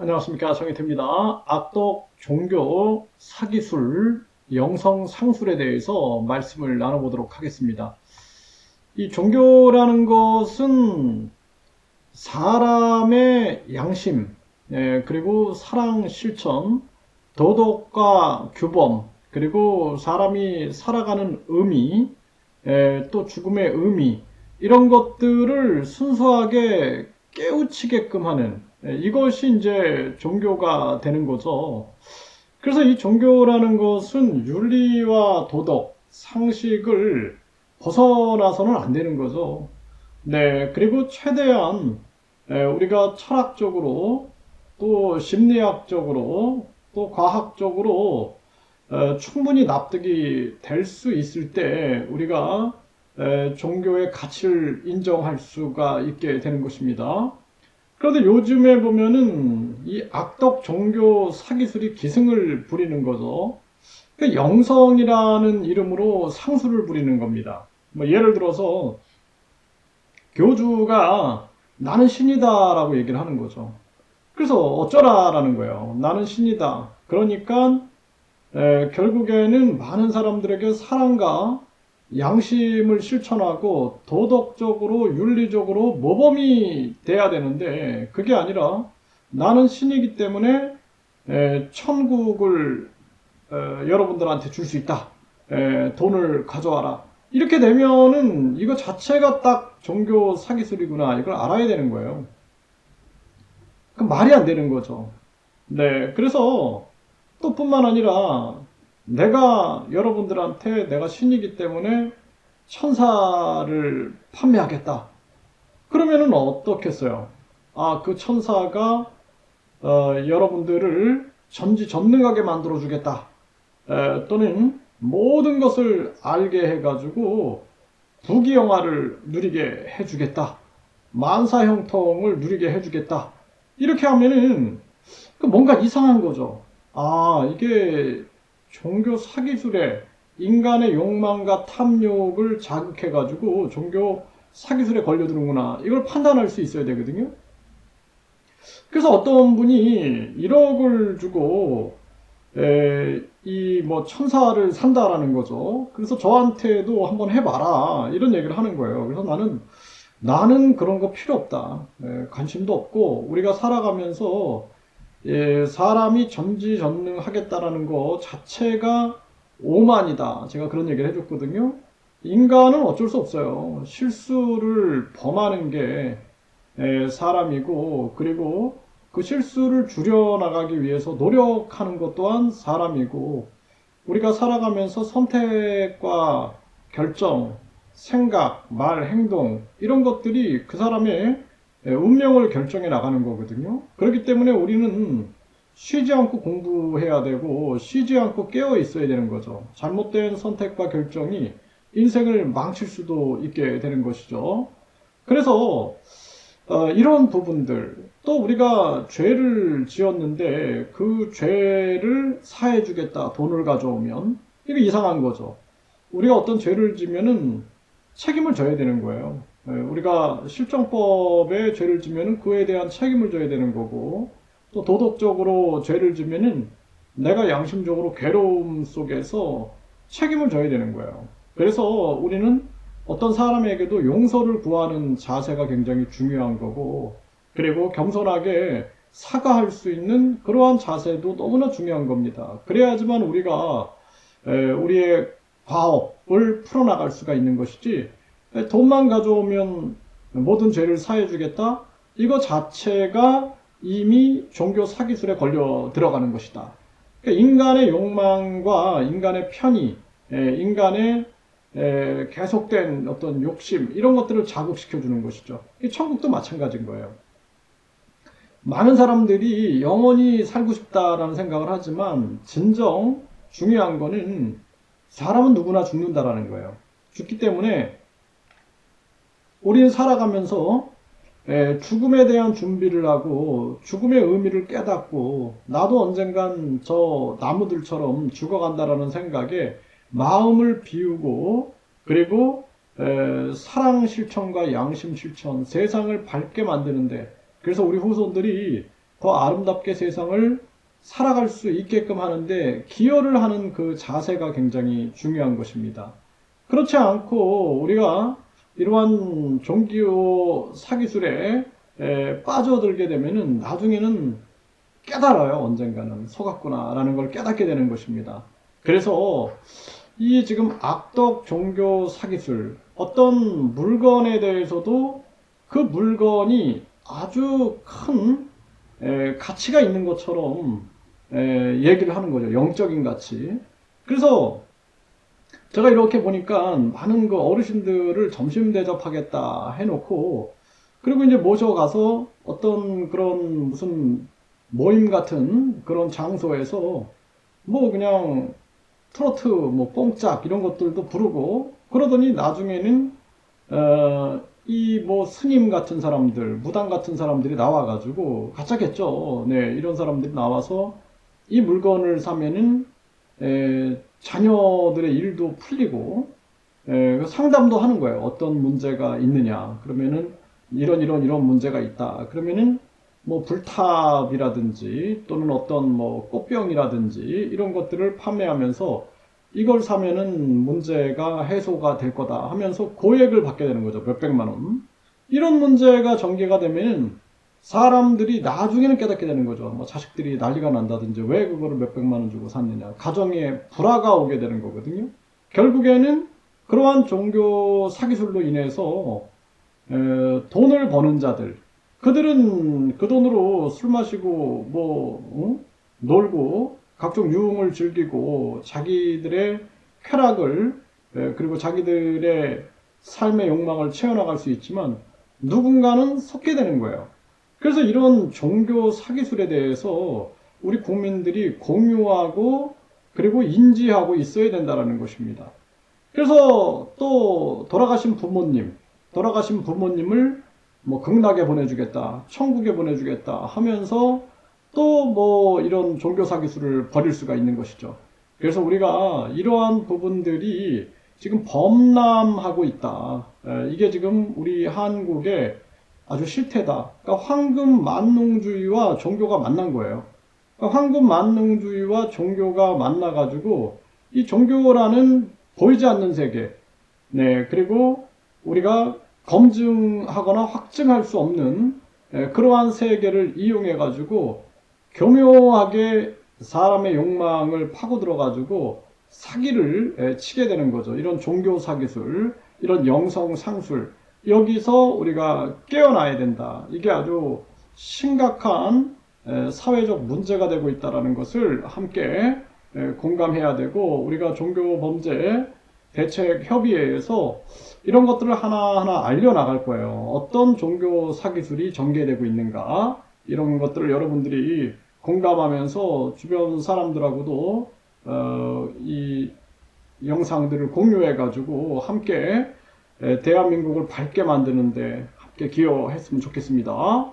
안녕하십니까, 정혜태입니다. 악덕 종교 사기술 영성 상술에 대해서 말씀을 나눠보도록 하겠습니다. 이 종교라는 것은 사람의 양심, 그리고 사랑 실천, 도덕과 규범, 그리고 사람이 살아가는 의미, 또 죽음의 의미, 이런 것들을 순수하게 깨우치게끔 하는, 이것이 이제 종교가 되는 거죠. 그래서 이 종교라는 것은 윤리와 도덕, 상식을 벗어나서는 안 되는 거죠. 네, 그리고 최대한 우리가 철학적으로 또 심리학적으로 또 과학적으로 충분히 납득이 될 수 있을 때 우리가 종교의 가치를 인정할 수가 있게 되는 것입니다. 그런데 요즘에 보면은 이 악덕 종교 사기술이 기승을 부리는 거죠. 그 영성이라는 이름으로 상술을 부리는 겁니다. 뭐 예를 들어서 교주가 나는 신이다라고 얘기를 하는 거죠. 그래서 어쩌라라는 거예요. 나는 신이다. 그러니까 결국에는 많은 사람들에게 사랑과 양심을 실천하고 도덕적으로 윤리적으로 모범이 돼야 되는데 그게 아니라 나는 신이기 때문에 천국을 여러분들한테 줄 수 있다. 돈을 가져와라. 이렇게 되면은 이거 자체가 딱 종교 사기술이구나. 이걸 알아야 되는 거예요. 그 말이 안 되는 거죠. 네, 그래서 또 뿐만 아니라 내가 여러분들한테 내가 신이기 때문에 천사를 판매하겠다. 그러면은 어떻겠어요? 아, 그 천사가 여러분들을 전지전능하게 만들어주겠다. 또는 모든 것을 알게 해가지고 부귀영화를 누리게 해주겠다. 만사형통을 누리게 해주겠다. 이렇게 하면은 그 뭔가 이상한 거죠. 아, 이게 종교 사기술에 인간의 욕망과 탐욕을 자극해가지고 종교 사기술에 걸려드는구나. 이걸 판단할 수 있어야 되거든요. 그래서 어떤 분이 1억을 주고 이 뭐 천사를 산다라는 거죠. 그래서 저한테도 한번 해봐라 이런 얘기를 하는 거예요. 그래서 나는 그런 거 필요 없다. 관심도 없고 우리가 살아가면서 사람이 전지전능하겠다라는 거 자체가 오만이다. 제가 그런 얘기를 해줬거든요. 인간은 어쩔 수 없어요. 실수를 범하는 게 사람이고, 그리고 그 실수를 줄여나가기 위해서 노력하는 것 또한 사람이고, 우리가 살아가면서 선택과 결정, 생각, 말, 행동, 이런 것들이 그 사람의 운명을 결정해 나가는 거거든요. 그렇기 때문에 우리는 쉬지 않고 공부해야 되고, 쉬지 않고 깨어 있어야 되는 거죠. 잘못된 선택과 결정이 인생을 망칠 수도 있게 되는 것이죠. 그래서 이런 부분들 또 우리가 죄를 지었는데 그 죄를 사해주겠다 돈을 가져오면 이게 이상한 거죠. 우리가 어떤 죄를 지면은 책임을 져야 되는 거예요. 우리가 실정법에 죄를 지면은 그에 대한 책임을 져야 되는 거고 또 도덕적으로 죄를 지면은 내가 양심적으로 괴로움 속에서 책임을 져야 되는 거예요. 그래서 우리는 어떤 사람에게도 용서를 구하는 자세가 굉장히 중요한 거고, 그리고 겸손하게 사과할 수 있는 그러한 자세도 너무나 중요한 겁니다. 그래야지만 우리가 우리의 과업을 풀어나갈 수가 있는 것이지, 돈만 가져오면 모든 죄를 사해주겠다? 이거 자체가 이미 종교 사기술에 걸려 들어가는 것이다. 그러니까 인간의 욕망과 인간의 편의, 인간의 계속된 어떤 욕심 이런 것들을 자극시켜 주는 것이죠. 천국도 마찬가지인 거예요. 많은 사람들이 영원히 살고 싶다라는 생각을 하지만 진정 중요한 거는 사람은 누구나 죽는다라는 거예요. 죽기 때문에 우리는 살아가면서 죽음에 대한 준비를 하고 죽음의 의미를 깨닫고 나도 언젠간 저 나무들처럼 죽어간다라는 생각에 마음을 비우고 그리고 사랑 실천과 양심 실천 세상을 밝게 만드는데 그래서 우리 후손들이 더 아름답게 세상을 살아갈 수 있게끔 하는데 기여를 하는 그 자세가 굉장히 중요한 것입니다. 그렇지 않고 우리가 이러한 종교 사기술에 빠져들게 되면은 나중에는 깨달아요. 언젠가는 속았구나라는 걸 깨닫게 되는 것입니다. 그래서 이 지금 악덕 종교 사기술, 어떤 물건에 대해서도 그 물건이 아주 큰 가치가 있는 것처럼 얘기를 하는 거죠. 영적인 가치. 그래서 제가 이렇게 보니까 많은 그 어르신들을 점심 대접하겠다 해놓고, 그리고 이제 모셔가서 어떤 그런 무슨 모임 같은 그런 장소에서 뭐 그냥 트로트, 뭐 뽕짝 이런 것들도 부르고 그러더니 나중에는 이 뭐 스님 같은 사람들, 무당 같은 사람들이 나와가지고 가짜겠죠. 네, 이런 사람들이 나와서 이 물건을 사면은 자녀들의 일도 풀리고 상담도 하는 거예요. 어떤 문제가 있느냐. 그러면은 이런 문제가 있다. 그러면은 뭐 불탑이라든지 또는 어떤 뭐 꽃병이라든지 이런 것들을 판매하면서 이걸 사면은 문제가 해소가 될 거다 하면서 고액을 받게 되는 거죠. 몇백만 원. 이런 문제가 전개가 되면 사람들이 나중에는 깨닫게 되는 거죠. 뭐 자식들이 난리가 난다든지 왜 그거를 몇백만 원 주고 샀느냐. 가정에 불화가 오게 되는 거거든요. 결국에는 그러한 종교 사기술로 인해서 돈을 버는 자들, 그들은 그 돈으로 술 마시고 뭐 놀고 각종 유흥을 즐기고 자기들의 쾌락을 그리고 자기들의 삶의 욕망을 채워나갈 수 있지만 누군가는 섞게 되는 거예요. 그래서 이런 종교 사기술에 대해서 우리 국민들이 공유하고 그리고 인지하고 있어야 된다는 것입니다. 그래서 또 돌아가신 부모님을 뭐 극락에 보내주겠다, 천국에 보내주겠다 하면서 또 뭐 이런 종교 사기술을 벌일 수가 있는 것이죠. 그래서 우리가 이러한 부분들이 지금 범람하고 있다. 이게 지금 우리 한국의 아주 실태다. 그러니까 황금 만능주의와 종교가 만난 거예요. 그러니까 황금 만능주의와 종교가 만나가지고 이 종교라는 보이지 않는 세계, 네, 그리고 우리가 검증하거나 확증할 수 없는 그러한 세계를 이용해 가지고 교묘하게 사람의 욕망을 파고들어 가지고 사기를 치게 되는 거죠. 이런 종교 사기술, 이런 영성 상술, 여기서 우리가 깨어나야 된다. 이게 아주 심각한 사회적 문제가 되고 있다는 것을 함께 공감해야 되고, 우리가 종교범죄 대책협의회에서 이런 것들을 하나하나 알려나갈 거예요. 어떤 종교 사기술이 전개되고 있는가, 이런 것들을 여러분들이 공감하면서 주변 사람들하고도 이 영상들을 공유해가지고 함께 대한민국을 밝게 만드는데 함께 기여했으면 좋겠습니다.